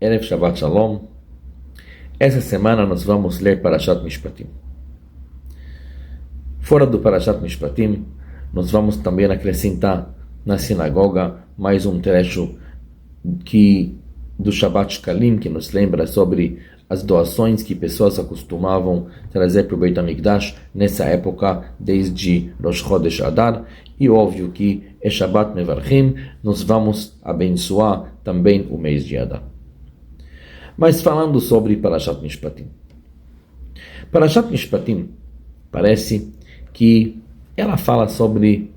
Erev Shabbat Shalom. Essa semana nós vamos ler Parashat Mishpatim. Fora do Parashat Mishpatim, nós vamos também acrescentar na sinagoga mais um trecho do Shabbat Shkalim, que nos lembra sobre as doações que pessoas acostumavam trazer para o Beit HaMikdash nessa época, desde Rosh Chodesh Adar. E óbvio que é Shabbat Mevarchim, nós vamos abençoar também o mês de Adar. Mas falando sobre Parashat Mishpatim. Parashat Mishpatim parece que ela fala sobre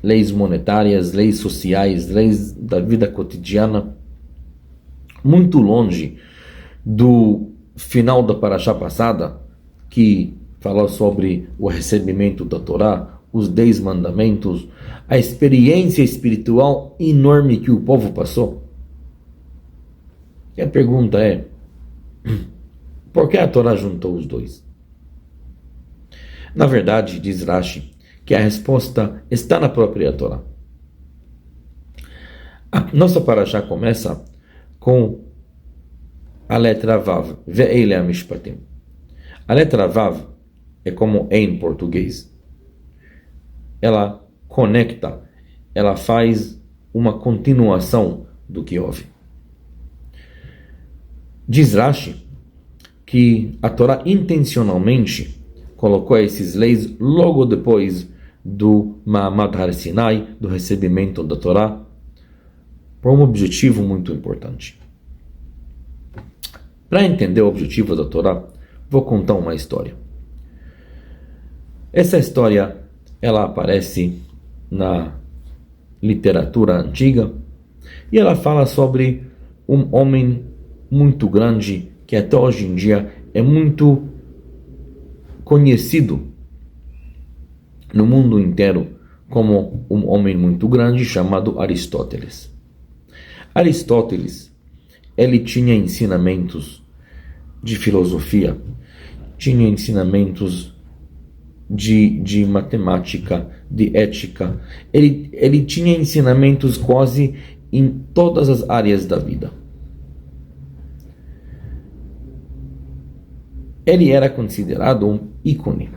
leis monetárias, leis sociais, leis da vida cotidiana, muito longe do final da Parashá passada, que falou sobre o recebimento da Torá, os 10 mandamentos, a experiência espiritual enorme que o povo passou. E a pergunta é, por que a Torá juntou os dois? Na verdade, diz Rashi, que a resposta está na própria Torá. A nossa Parashá começa com a letra Vav, Ve'ele HaMishpatim. A letra Vav é como em português. Ela conecta, ela faz uma continuação do que houve. Diz Rashi que a Torá intencionalmente colocou esses leis logo depois do Ma'amad Har Sinai, do recebimento da Torá, por um objetivo muito importante. Para entender o objetivo da Torá, vou contar uma história. Essa história, ela aparece na literatura antiga e ela fala sobre um homem muito grande que até hoje em dia é muito conhecido no mundo inteiro como um homem muito grande chamado Aristóteles. Aristóteles, ele tinha ensinamentos de filosofia, tinha ensinamentos de matemática, de ética. Ele tinha ensinamentos quase em todas as áreas da vida. Ele era considerado um ícone,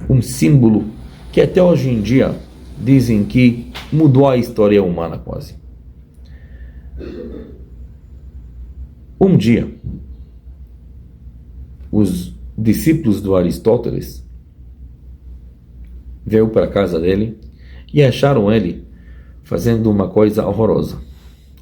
um símbolo que até hoje em dia dizem que mudou a história humana quase. Um dia, os discípulos do Aristóteles veio para a casa dele e acharam ele fazendo uma coisa horrorosa,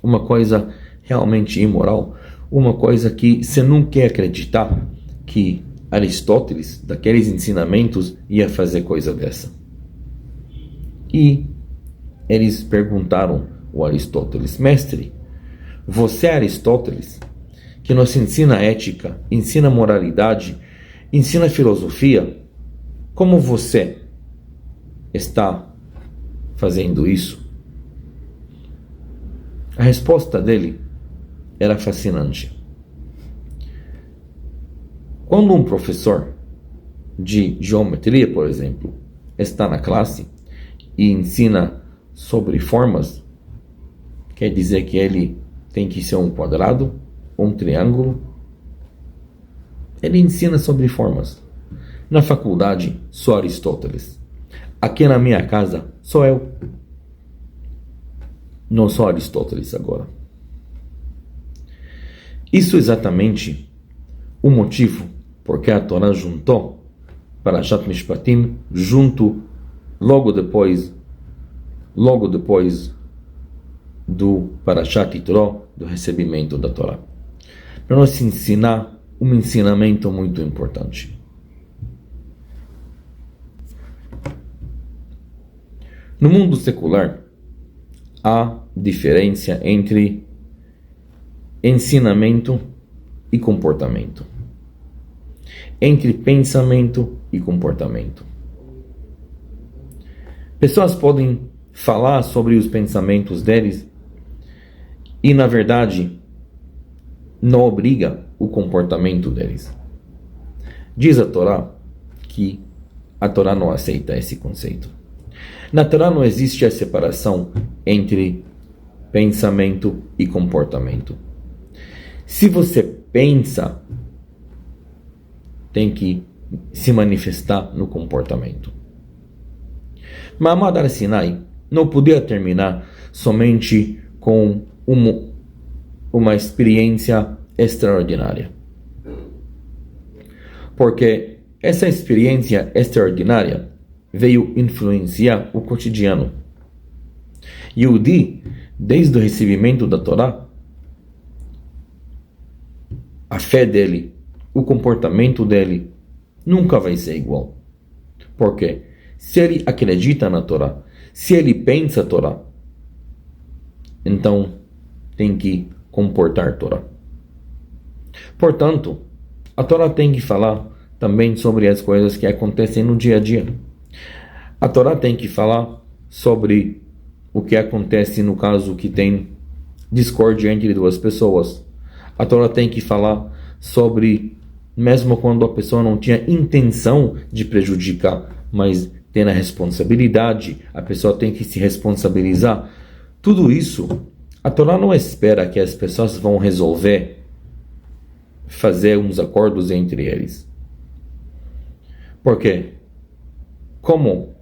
uma coisa realmente imoral, uma coisa que você não quer acreditar que Aristóteles, daqueles ensinamentos, ia fazer coisa dessa. E eles perguntaram ao Aristóteles: mestre, você é Aristóteles, que nos ensina ética, ensina moralidade, ensina filosofia, como você está fazendo isso? A resposta dele era fascinante. Quando um professor de geometria, por exemplo, está na classe e ensina sobre formas, quer dizer que ele tem que ser um quadrado, um triângulo. Ele ensina sobre formas. Na faculdade, sou Aristóteles. Aqui na minha casa, sou eu. Não sou Aristóteles agora. Isso é exatamente o motivo porque a Torá juntou Parashat Mishpatim logo depois do Parashat Yitro, do recebimento da Torá, para nos ensinar um ensinamento muito importante. No mundo secular, há diferença entre ensinamento e comportamento, entre pensamento e comportamento. Pessoas podem falar sobre os pensamentos deles e, na verdade, não obriga o comportamento deles. Diz a Torá que a Torá não aceita esse conceito. Na Torá não existe a separação entre pensamento e comportamento. Se você pensa, tem que se manifestar no comportamento. Ma'amad Har-Sinai não podia terminar somente com uma experiência extraordinária. Porque essa experiência extraordinária veio influenciar o cotidiano. Yehudi, desde o recebimento da Torá, a fé dele, o comportamento dele, nunca vai ser igual. Por quê? Se ele acredita na Torá, se ele pensa a Torá, então tem que comportar a Torá. Portanto, a Torá tem que falar também sobre as coisas que acontecem no dia a dia. A Torá tem que falar sobre o que acontece no caso que tem discórdia entre duas pessoas. A Torá tem que falar sobre, mesmo quando a pessoa não tinha intenção de prejudicar, mas tem a responsabilidade, a pessoa tem que se responsabilizar. Tudo isso, a Torá não espera que as pessoas vão resolver fazer uns acordos entre eles. Por quê? Como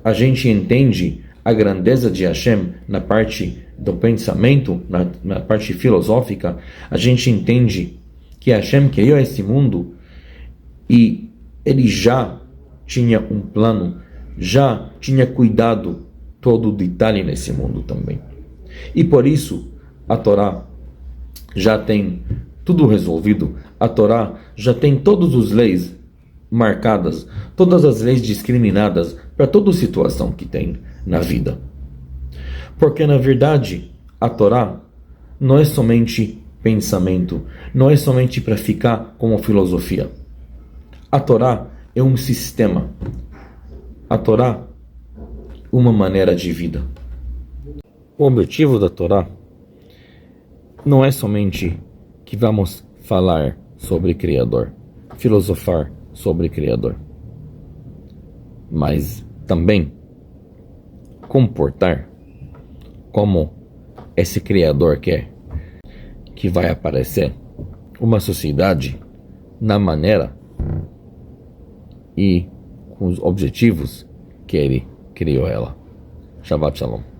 a gente entende a grandeza de Hashem na parte do pensamento, na parte filosófica, a gente entende que Hashem criou esse mundo e ele já tinha um plano, já tinha cuidado todo o detalhe nesse mundo também. E por isso a Torá já tem tudo resolvido, a Torá já tem todas as leis marcadas, todas as leis discriminadas para toda situação que tem na vida. Porque na verdade a Torá não é somente pensamento, não é somente para ficar como filosofia. A Torá é um sistema. A Torá é uma maneira de vida. O objetivo da Torá não é somente que vamos falar sobre Criador, filosofar sobre Criador, mas também comportar como esse Criador quer que vai aparecer uma sociedade na maneira e com os objetivos que ele criou ela. Shabbat Shalom.